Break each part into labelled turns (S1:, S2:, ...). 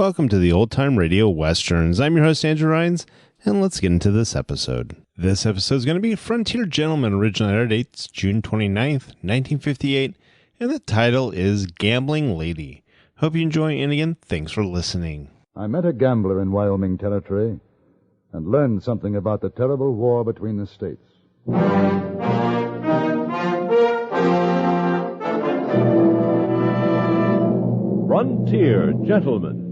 S1: Welcome to the Old Time Radio Westerns. I'm your host, Andrew Rhynes, and let's get into this episode. This episode is going to be Frontier Gentleman. Original air dates June 29th, 1958, and the title is Gambling Lady. Hope you enjoy, and again, thanks for listening.
S2: I met a gambler in Wyoming Territory and learned something about the terrible war between the states.
S3: Frontier Gentleman.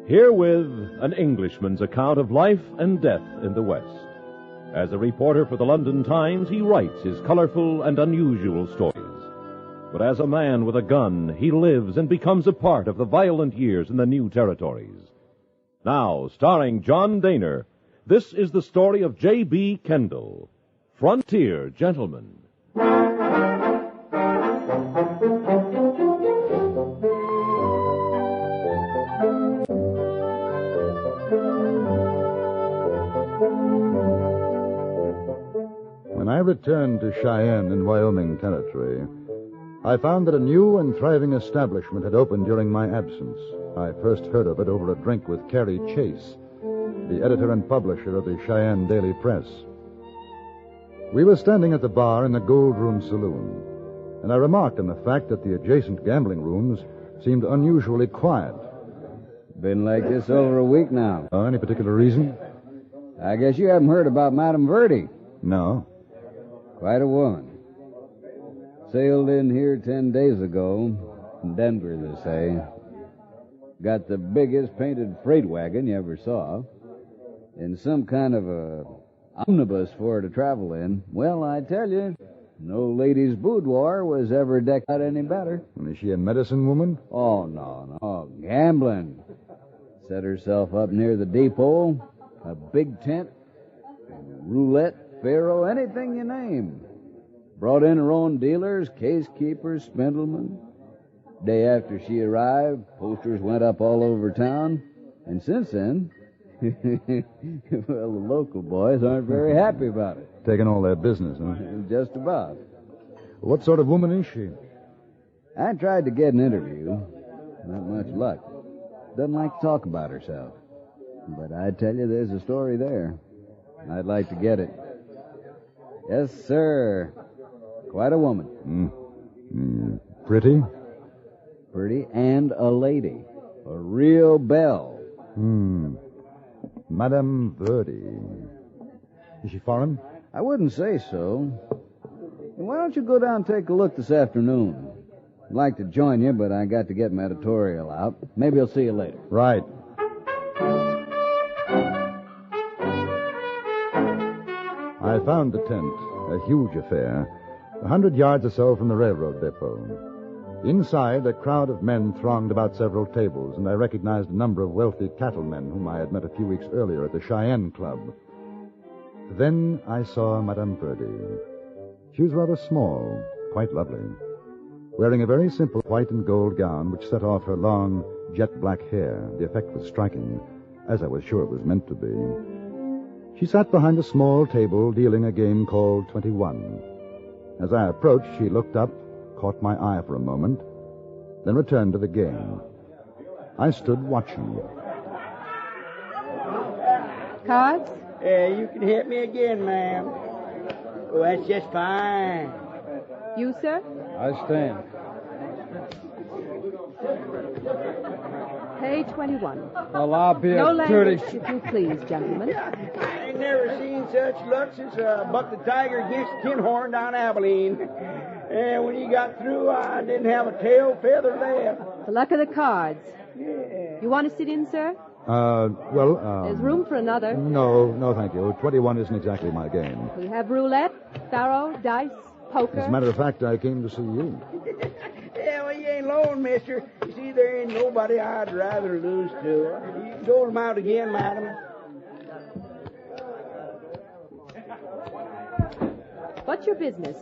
S3: Herewith an Englishman's account of life and death in the West. As a reporter for the London Times, he writes his colorful and unusual stories. But as a man with a gun, he lives and becomes a part of the violent years in the new territories. Now, starring John Dehner, this is the story of J.B. Kendall, Frontier Gentleman.
S2: When I returned to Cheyenne in Wyoming Territory, I found that a new and thriving establishment had opened during my absence. I first heard of it over a drink with Carrie Chase, the editor and publisher of the Cheyenne Daily Press. We were standing at the bar in the Gold Room Saloon, and I remarked on the fact that the adjacent gambling rooms seemed unusually quiet.
S4: Been like this over a week now.
S2: Any particular reason?
S4: I guess you haven't heard about Madame Verdi.
S2: No.
S4: Quite a woman. Sailed in here 10 days ago. From Denver, they say. Got the biggest painted freight wagon you ever saw. And some kind of a omnibus for her to travel in. Well, I tell you, no lady's boudoir was ever decked out any better.
S2: And is she a medicine woman?
S4: Oh, no. Gambling. Set herself up near the depot. A big tent. Roulette, faro, anything you name. Brought in her own dealers, case keepers, spindlemen. Day after she arrived, posters went up all over town. And since then, well, the local boys aren't very happy about it.
S2: Taking all their business, huh?
S4: Just about.
S2: What sort of woman is she?
S4: I tried to get an interview. Not much luck. Doesn't like to talk about herself. But I tell you, there's a story there. I'd like to get it. Yes, sir. Quite a woman.
S2: Pretty?
S4: Pretty and a lady. A real belle.
S2: Madame Verdi. Is she foreign?
S4: I wouldn't say so. Why don't you go down and take a look this afternoon? I'd like to join you, but I got to get my editorial out. Maybe I'll see you later.
S2: Right. I found the tent, a huge affair, 100 yards or so from the railroad depot. Inside, a crowd of men thronged about several tables, and I recognized a number of wealthy cattlemen whom I had met a few weeks earlier at the Cheyenne Club. Then I saw Madame Verdi. She was rather small, quite lovely, wearing a very simple white and gold gown which set off her long, jet-black hair. The effect was striking, as I was sure it was meant to be. She sat behind a small table dealing a game called 21. As I approached, she looked up, caught my eye for a moment, then returned to the game. I stood watching.
S5: Cards?
S6: You can hit me again, ma'am. Oh, that's just fine.
S5: You, sir?
S4: I stand.
S5: Page 21.
S4: Well, I'll be
S5: No
S4: a
S5: language,
S4: dirty...
S5: if you please, gentlemen.
S6: I ain't never seen such luck since Buck the Tiger against Tin Horn down Abilene. And when he got through, I didn't have a tail feather left.
S5: The luck of the cards.
S6: Yeah.
S5: You want to sit in, sir? There's room for another.
S2: No, thank you. 21 isn't exactly my game.
S5: We have roulette, faro, dice, poker.
S2: As a matter of fact, I came to see you.
S6: Yeah, well, you ain't alone, mister. You see, there ain't nobody I'd rather lose to. You can dole them out again, madam.
S5: What's your business?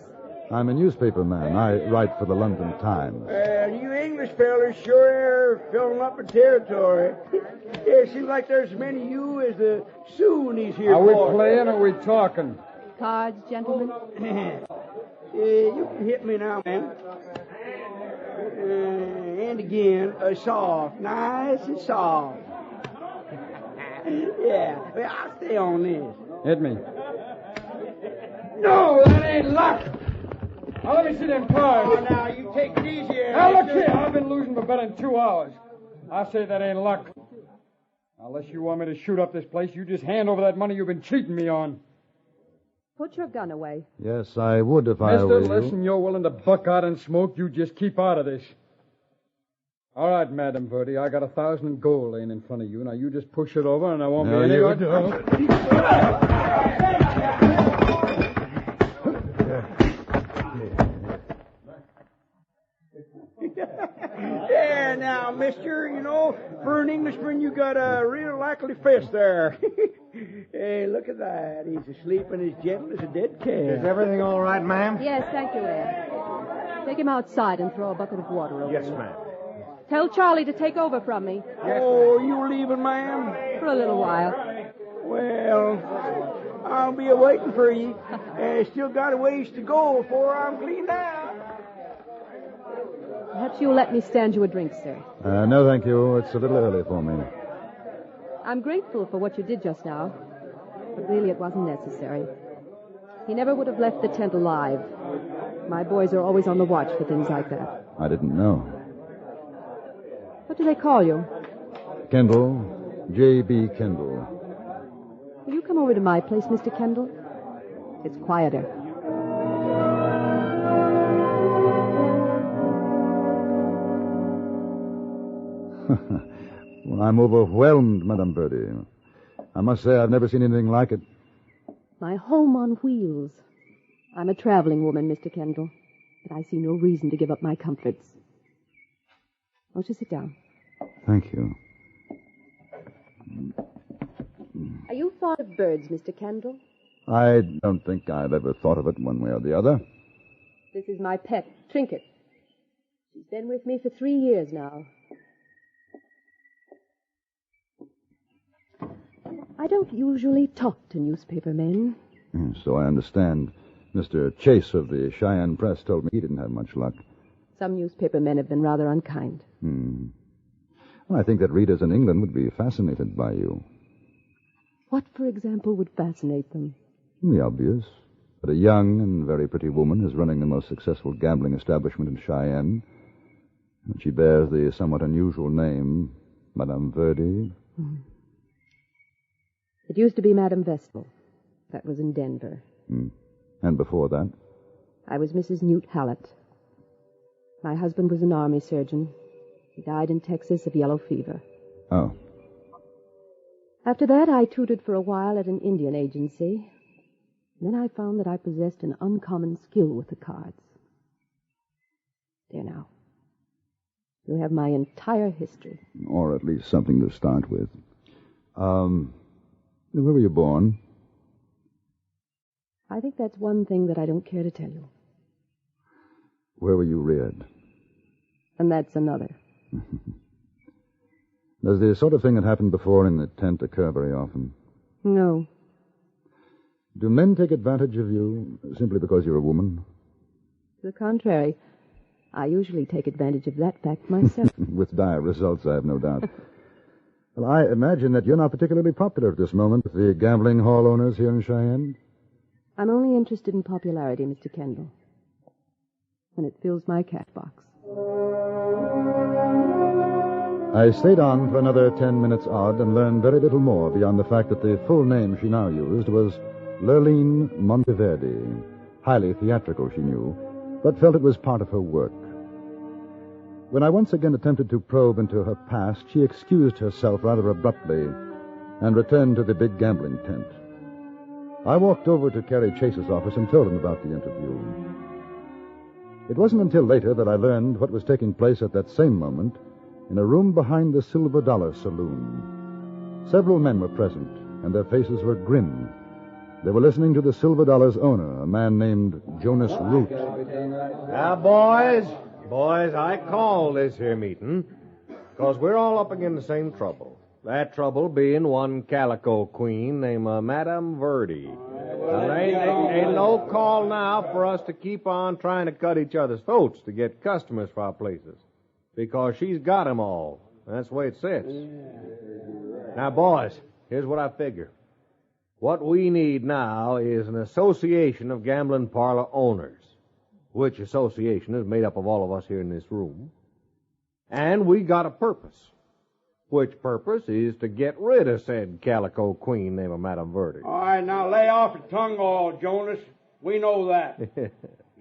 S2: I'm a newspaper man. I write for the London Times.
S6: You English fellas sure are filling up the territory. It seems like there's as many you as the Sioux in these here
S7: Are we
S6: boys.
S7: playing or are we talking?
S5: Cards, gentlemen.
S6: You can hit me now, ma'am. And again, soft. Nice and soft. Yeah, well, I'll stay on this.
S7: Hit me.
S6: No, that ain't luck.
S7: Now, let me see them cards.
S6: Oh, now, you take it easy.
S7: Now, look here. I've been losing for better than 2 hours. I say that ain't luck. Unless you want me to shoot up this place, you just hand over that money you've been cheating me on.
S5: Put your gun away.
S2: Yes, I would if I
S7: Mister,
S2: were you.
S7: listen, you're willing to buck out and smoke. You just keep out of this. All right, Madam Verdi, I got 1,000 in gold laying in front of you. Now, you just push it over, and I won't
S2: No,
S7: be any...
S2: you don't.
S6: Yeah, now, mister, for an Englishman, you got a real likely fist there. Hey, look at that. He's asleep and as gentle as a dead cat.
S8: Is everything all right, ma'am?
S5: Yes, thank you, Ed. Take him outside and throw a bucket of water over
S8: Yes,
S5: him.
S8: ma'am.
S5: Tell Charlie to take over from me
S6: Oh, you leaving, ma'am?
S5: for a little while.
S6: Well, I'll be a-waiting for you. Still got a ways to go before I'm cleaned out.
S5: Perhaps you'll let me stand you a drink, sir.
S2: No, thank you. It's a little early for me.
S5: I'm grateful for what you did just now, but really it wasn't necessary. He never would have left the tent alive. My boys are always on the watch for things like that.
S2: I didn't know.
S5: What do they call you?
S2: Kendall. J.B. Kendall.
S5: Will you come over to my place, Mr. Kendall? It's quieter.
S2: Well, I'm overwhelmed, Madame Verdi. I must say I've never seen anything like it.
S5: My home on wheels. I'm a traveling woman, Mr. Kendall, but I see no reason to give up my comforts. Won't you sit down?
S2: Thank you.
S5: Are you fond of birds, Mr. Kendall?
S2: I don't think I've ever thought of it one way or the other.
S5: This is my pet, Trinket. She's been with me for 3 years now. I don't usually talk to newspaper men.
S2: So I understand. Mr. Chase of the Cheyenne Press told me he didn't have much luck.
S5: Some newspaper men have been rather unkind.
S2: Well, I think that readers in England would be fascinated by you.
S5: What, for example, would fascinate them?
S2: The obvious. That a young and very pretty woman is running the most successful gambling establishment in Cheyenne. And she bears the somewhat unusual name, Madame Verdi.
S5: It used to be Madame Vestal. That was in Denver.
S2: And before that?
S5: I was Mrs. Newt Hallett. My husband was an army surgeon. He died in Texas of yellow fever.
S2: Oh.
S5: After that, I tutored for a while at an Indian agency. Then I found that I possessed an uncommon skill with the cards. There now. You have my entire history.
S2: Or at least something to start with. Where were you born?
S5: I think that's one thing that I don't care to tell you.
S2: Where were you reared?
S5: And that's another.
S2: Does the sort of thing that happened before in the tent occur very often?
S5: No.
S2: Do men take advantage of you simply because you're a woman?
S5: To the contrary. I usually take advantage of that fact myself.
S2: With dire results, I have no doubt. Well, I imagine that you're not particularly popular at this moment with the gambling hall owners here in Cheyenne.
S5: I'm only interested in popularity, Mr. Kendall. And it fills my cash box.
S2: I stayed on for another 10 minutes odd and learned very little more beyond the fact that the full name she now used was Lurline Monteverdi. Highly theatrical, she knew, but felt it was part of her work. When I once again attempted to probe into her past, she excused herself rather abruptly and returned to the big gambling tent. I walked over to Carrie Chase's office and told him about the interview. It wasn't until later that I learned what was taking place at that same moment in a room behind the Silver Dollar Saloon. Several men were present, and their faces were grim. They were listening to the Silver Dollar's owner, a man named Jonas Root.
S8: Now, boys, I call this here meeting because we're all up against the same trouble. That trouble being one calico queen named Madame Verdi. Now, there ain't no call now for us to keep on trying to cut each other's throats to get customers for our places. Because she's got 'em all. That's the way it sits. Now, boys, here's what I figure. What we need now is an association of gambling parlor owners, which association is made up of all of us here in this room. And we got a purpose. Which purpose is to get rid of said calico queen named Madame Verdi.
S6: All right, now lay off your tongue all, Jonas. We know that. You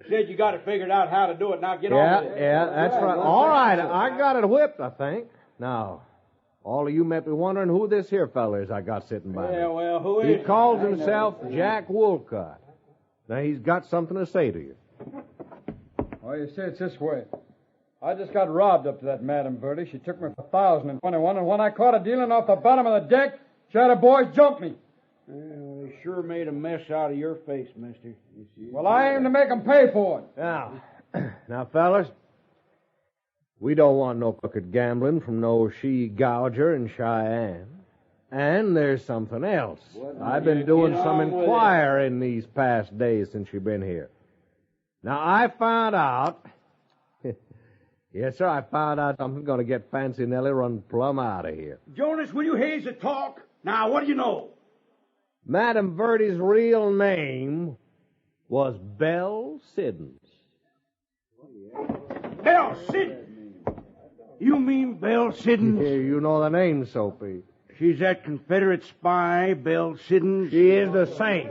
S6: said you got it figured out how to do it. Now get on with it.
S8: Yeah, that's right. All right, I got it whipped, I think. Now, all of you may be wondering who this here fella is I got sitting by me.
S6: Yeah, well, who
S8: He
S6: is
S8: calls himself Jack Woolcott. Now, he's got something to say to you.
S7: Well, you see, it's this way. I just got robbed up to that Madame Verdi. She took me for 1,021, and when I caught her dealing off the bottom of the deck, she had her boys jump me.
S6: Well, they sure made a mess out of your face, mister.
S7: Well, I aim to make them pay for it.
S8: Now, fellas, we don't want no crooked gambling from no she-gouger in Cheyenne. And there's something else. I've been doing some inquiring these past days since you've been here. Now, I found out... Yes, sir, I found out something's going to get Fancy Nellie run plumb out of here.
S6: Jonas, will you haze the talk? Now, what do you know?
S8: Madame Verdi's real name was Belle Siddons.
S6: Belle Siddons? You mean Belle Siddons?
S8: Yeah, you know the name, Soapy.
S6: She's that Confederate spy, Belle Siddons?
S8: She is the same.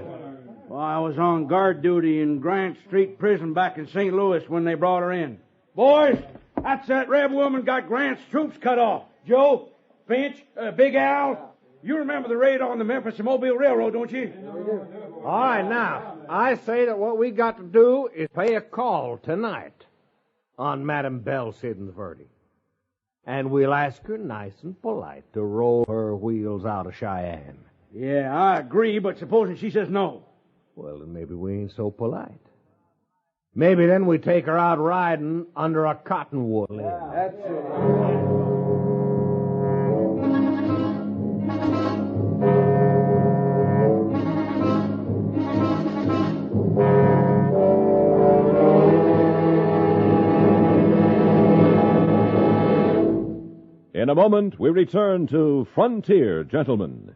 S6: Well, I was on guard duty in Grant Street Prison back in St. Louis when they brought her in. Boys, that's that rebel woman got Grant's troops cut off. Joe, Finch, Big Al, you remember the raid on the Memphis and Mobile Railroad, don't you?
S8: All right, now, I say that what we got to do is pay a call tonight on Madame Belle Siddons Verdi. And we'll ask her nice and polite to roll her wheels out of Cheyenne.
S6: Yeah, I agree, but supposing she says no?
S8: Well, then maybe we ain't so polite. Maybe then we take her out riding under a cottonwood limb.
S7: That's it.
S3: In a moment, we return to Frontier Gentlemen.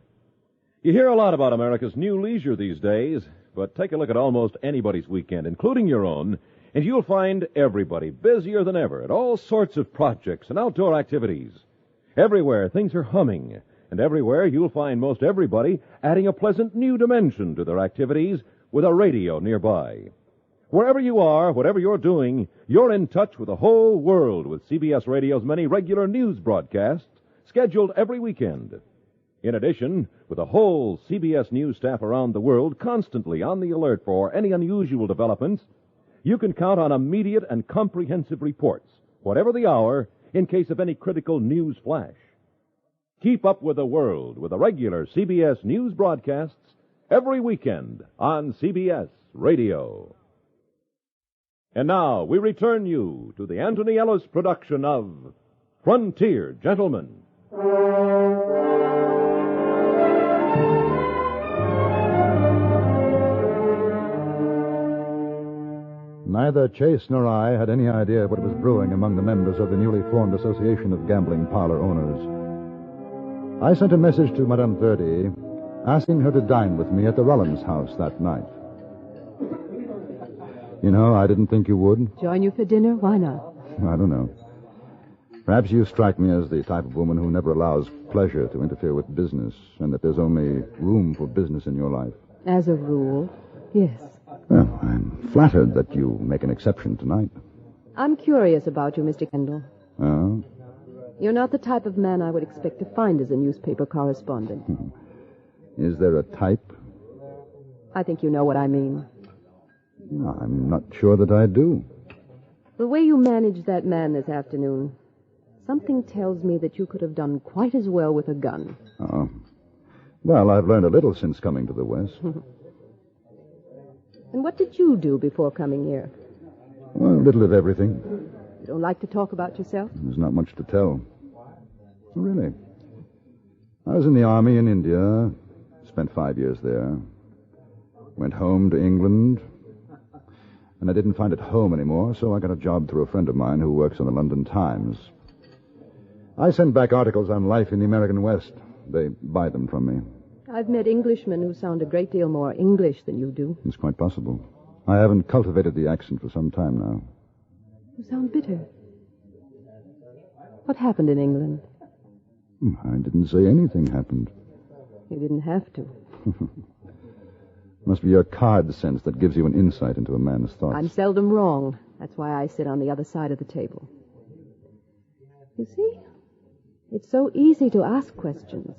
S3: You hear a lot about America's new leisure these days, but take a look at almost anybody's weekend, including your own, and you'll find everybody busier than ever at all sorts of projects and outdoor activities. Everywhere, things are humming, and everywhere you'll find most everybody adding a pleasant new dimension to their activities with a radio nearby. Wherever you are, whatever you're doing, you're in touch with the whole world with CBS Radio's many regular news broadcasts scheduled every weekend. In addition, with the whole CBS News staff around the world constantly on the alert for any unusual developments, you can count on immediate and comprehensive reports, whatever the hour, in case of any critical news flash. Keep up with the world with the regular CBS News broadcasts every weekend on CBS Radio. And now we return you to the Antony Ellis production of Frontier Gentlemen.
S2: Neither Chase nor I had any idea what was brewing among the members of the newly formed Association of Gambling Parlor Owners. I sent a message to Madame Verdi asking her to dine with me at the Rollins house that night. You know, I didn't think you would.
S5: Join you for dinner? Why not?
S2: I don't know. Perhaps you strike me as the type of woman who never allows pleasure to interfere with business, and that there's only room for business in your life.
S5: As a rule, yes.
S2: Well, I'm flattered that you make an exception tonight.
S5: I'm curious about you, Mr. Kendall.
S2: Oh?
S5: You're not the type of man I would expect to find as a newspaper correspondent.
S2: Is there a type?
S5: I think you know what I mean.
S2: No, I'm not sure that I do.
S5: The way you managed that man this afternoon, something tells me that you could have done quite as well with a gun.
S2: Oh. Well, I've learned a little since coming to the West.
S5: And what did you do before coming here?
S2: Well, a little of everything.
S5: You don't like to talk about yourself?
S2: There's not much to tell. Really. I was in the army in India. Spent 5 years there. Went home to England. And I didn't find it home anymore, so I got a job through a friend of mine who works on the London Times. I send back articles on life in the American West. They buy them from me.
S5: I've met Englishmen who sound a great deal more English than you do.
S2: It's quite possible. I haven't cultivated the accent for some time now.
S5: You sound bitter. What happened in England?
S2: I didn't say anything happened.
S5: You didn't have to.
S2: Must be your card sense that gives you an insight into a man's thoughts.
S5: I'm seldom wrong. That's why I sit on the other side of the table. You see, it's so easy to ask questions.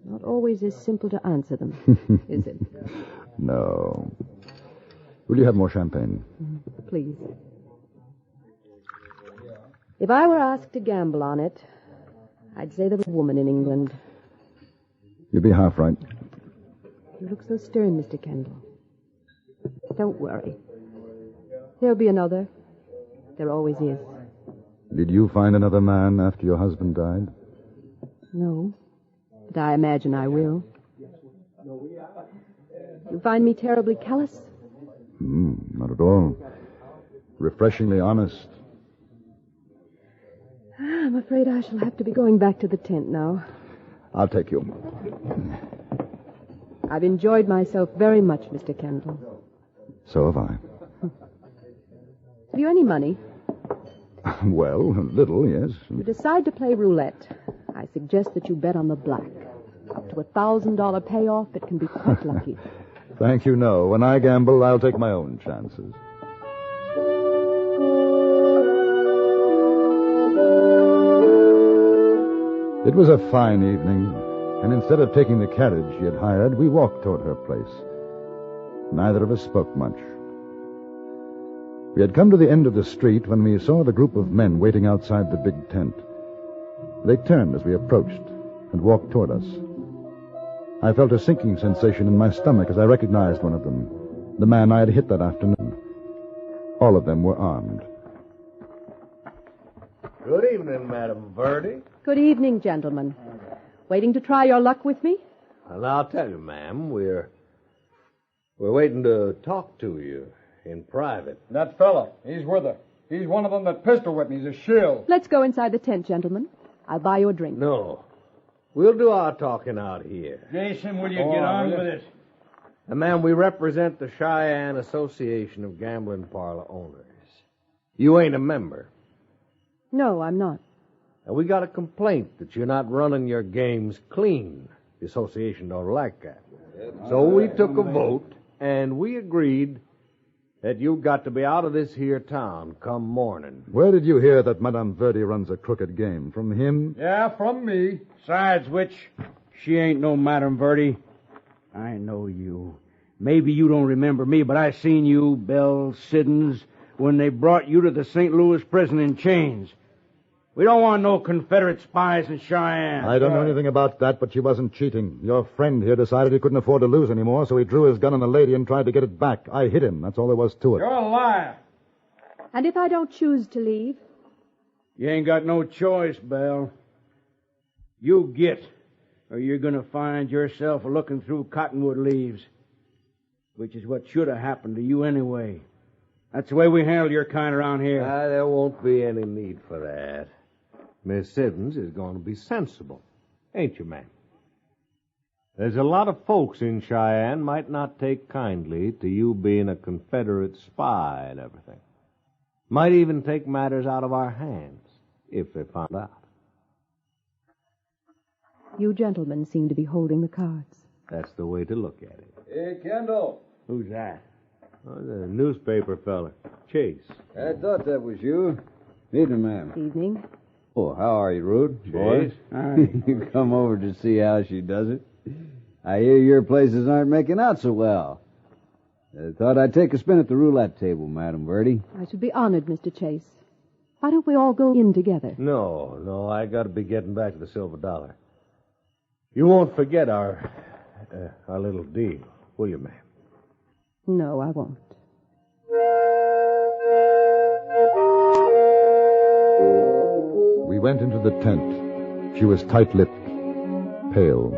S5: Not always as simple to answer them, is it?
S2: No. Will you have more champagne?
S5: Please. If I were asked to gamble on it, I'd say there was a woman in England.
S2: You'd be half right.
S5: You look so stern, Mr. Kendall. Don't worry. There'll be another. There always is.
S2: Did you find another man after your husband died?
S5: No, but I imagine I will. You find me terribly callous?
S2: Not at all. Refreshingly honest.
S5: I'm afraid I shall have to be going back to the tent now.
S2: I'll take you.
S5: I've enjoyed myself very much, Mr. Kendall.
S2: So have I.
S5: Have you any money?
S2: Well, a little, yes.
S5: If you decide to play roulette, I suggest that you bet on the black. Up to $1,000 payoff, it can be quite lucky.
S2: Thank you, no. When I gamble, I'll take my own chances. It was a fine evening, and instead of taking the carriage she had hired, we walked toward her place. Neither of us spoke much. We had come to the end of the street when we saw the group of men waiting outside the big tent. They turned as we approached and walked toward us. I felt a sinking sensation in my stomach as I recognized one of them, the man I had hit that afternoon. All of them were armed.
S8: Good evening, Madam Verdi.
S5: Good evening, gentlemen. Waiting to try your luck with me?
S8: Well, I'll tell you, ma'am, we're waiting to talk to you in private.
S7: That fella, he's with her. He's one of them that pistol whipped me. He's a shill.
S5: Let's go inside the tent, gentlemen. I'll buy you a drink.
S8: No. We'll do our talking out here.
S6: Jason, will you get on with it?
S8: And, ma'am, we represent the Cheyenne Association of Gambling Parlor Owners. You ain't a member.
S5: No, I'm not.
S8: And we got a complaint that you're not running your games clean. The association don't like that. So we took a vote, and we agreed that you've got to be out of this here town come morning.
S2: Where did you hear that Madame Verdi runs a crooked game? From him?
S7: Yeah, from me.
S6: Besides which, she ain't no Madame Verdi. I know you. Maybe you don't remember me, but I seen you, Belle Siddons, when they brought you to the St. Louis prison in chains. We don't want no Confederate spies in Cheyenne.
S2: I don't know anything about that, but she wasn't cheating. Your friend here decided he couldn't afford to lose anymore, so he drew his gun on the lady and tried to get it back. I hit him. That's all there was to it.
S7: You're a liar.
S5: And if I don't choose to leave?
S6: You ain't got no choice, Belle. You get, or you're going to find yourself looking through cottonwood leaves, which is what should have happened to you anyway. That's the way we handle your kind around here.
S8: There won't be any need for that. Miss Siddons is going to be sensible. Ain't you, ma'am? There's a lot of folks in Cheyenne might not take kindly to you being a Confederate spy and everything. Might even take matters out of our hands if they found out.
S5: You gentlemen seem to be holding the cards.
S8: That's the way to look at it.
S7: Hey, Kendall.
S6: Who's that?
S8: Oh, the newspaper fella, Chase.
S4: I thought that was you. Evening, ma'am.
S5: Evening.
S4: Oh, how are you, Rude?
S8: Boys?
S4: You come over to see how she does it. I hear your places aren't making out so well. Thought I'd take a spin at the roulette table, Madam Verdi.
S5: I should be honored, Mr. Chase. Why don't we all go in together?
S8: No, I got to be getting back to the Silver Dollar. You won't forget our little deal, will you, ma'am?
S5: No, I won't.
S2: We went into the tent. She was tight-lipped, pale.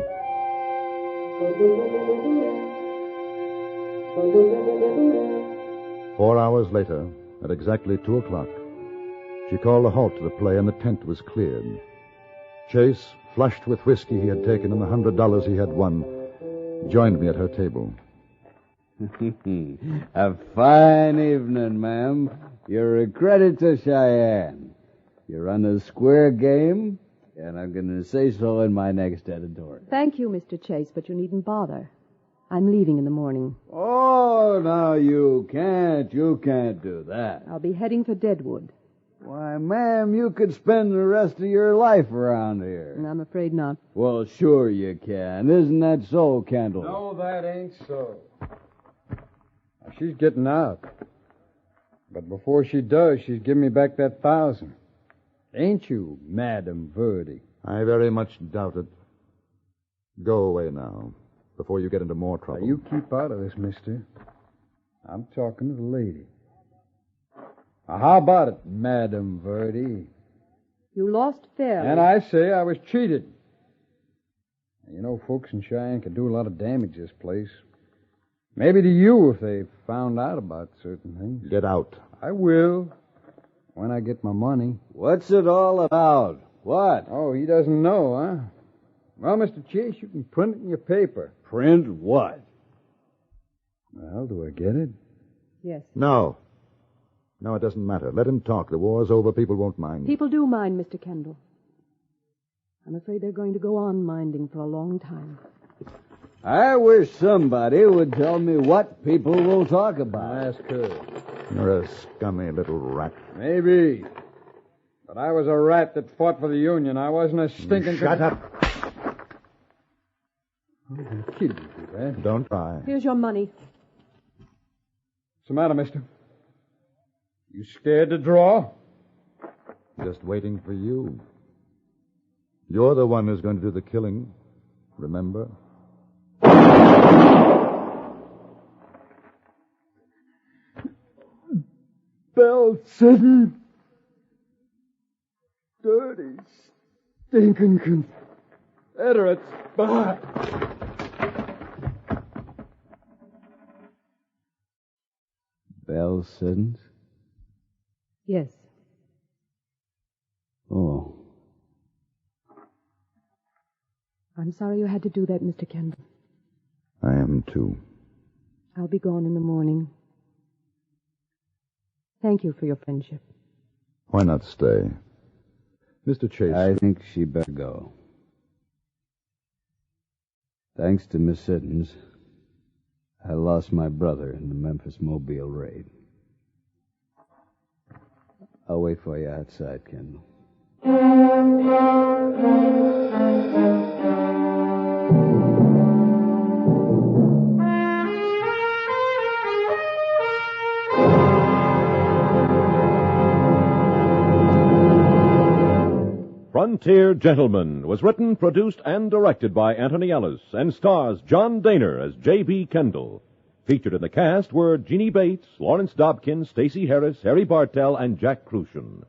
S2: Four hours later, at exactly 2 o'clock, she called a halt to the play and the tent was cleared. Chase, flushed with whiskey he had taken and the $100 he had won, joined me at her table.
S4: A fine evening, ma'am. You're a credit to Cheyenne. You run a square game, and I'm going to say so in my next editorial.
S5: Thank you, Mr. Chase, but you needn't bother. I'm leaving in the morning.
S4: Oh, now you can't do that.
S5: I'll be heading for Deadwood.
S4: Why, ma'am, you could spend the rest of your life around here.
S5: And I'm afraid not.
S4: Well, sure you can. Isn't that so, Kendall?
S7: No, that ain't so. Now, she's getting out. But before she does, she's giving me back that 1,000. Ain't you, Madam Verdi?
S2: I very much doubt it. Go away now, before you get into more trouble.
S7: Now, you keep out of this, mister. I'm talking to the lady. Now, how about it, Madam Verdi?
S5: You lost fairly.
S7: And I say I was cheated. You know, folks in Cheyenne can do a lot of damage to this place. Maybe to you if they found out about certain things.
S2: Get out.
S7: I will, when I get my money.
S4: What's it all about? What?
S7: Oh, he doesn't know, huh? Well, Mr. Chase, you can print it in your paper.
S4: Print what?
S7: Well, do I get it?
S5: Yes.
S2: No. No, it doesn't matter. Let him talk. The war's over. People won't mind.
S5: People do mind, Mr. Kendall. I'm afraid they're going to go on minding for a long time.
S4: I wish somebody would tell me what people will talk about.
S7: Ask her.
S2: You're a scummy little rat.
S7: Maybe. But I was a rat that fought for the Union. I wasn't a stinking...
S2: Shut up.
S7: I'm going to kill you for that.
S2: Don't try.
S5: Here's your money.
S7: What's the matter, mister? You scared to draw?
S2: Just waiting for you. You're the one who's going to do the killing. Remember?
S7: Bell City. Dirty, stinking Confederates. Bah!
S4: Bell Siddons?
S5: Yes.
S4: Oh.
S5: I'm sorry you had to do that, Mr. Kendall.
S2: I am, too.
S5: I'll be gone in the morning. Thank you for your friendship.
S2: Why not stay? Mr. Chase.
S4: I think she better go. Thanks to Miss Siddons, I lost my brother in the Memphis-Mobile raid. I'll wait for you outside, Kendall.
S3: Frontier Gentleman was written, produced, and directed by Antony Ellis and stars John Dehner as J.B. Kendall. Featured in the cast were Jeanne Bates, Lawrence Dobkin, Stacy Harris, Harry Bartell, and Jack Kruschen.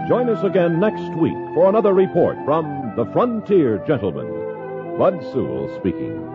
S3: Join us again next week for another report from the Frontier Gentleman. Bud Sewell speaking.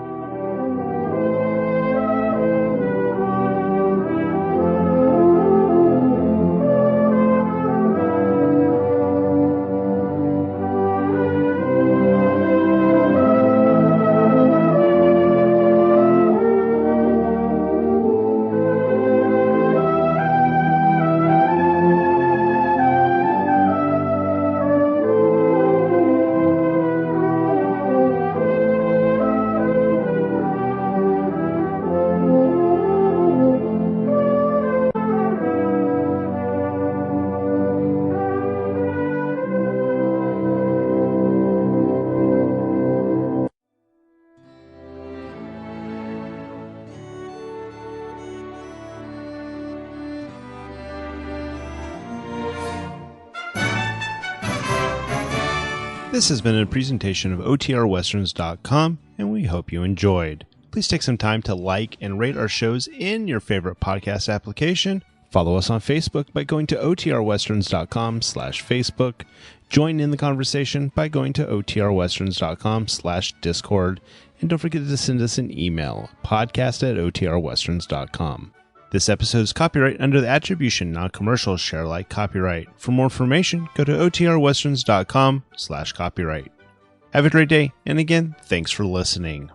S1: This has been a presentation of OTRWesterns.com, and we hope you enjoyed. Please take some time to like and rate our shows in your favorite podcast application. Follow us on Facebook by going to OTRWesterns.com/Facebook. Join in the conversation by going to OTRWesterns.com/Discord. And don't forget to send us an email, podcast@OTRWesterns.com. This episode is copyright under the Attribution Non-Commercial Share Alike copyright. For more information, go to OTRWesterns.com/copyright. Have a great day, and again, thanks for listening.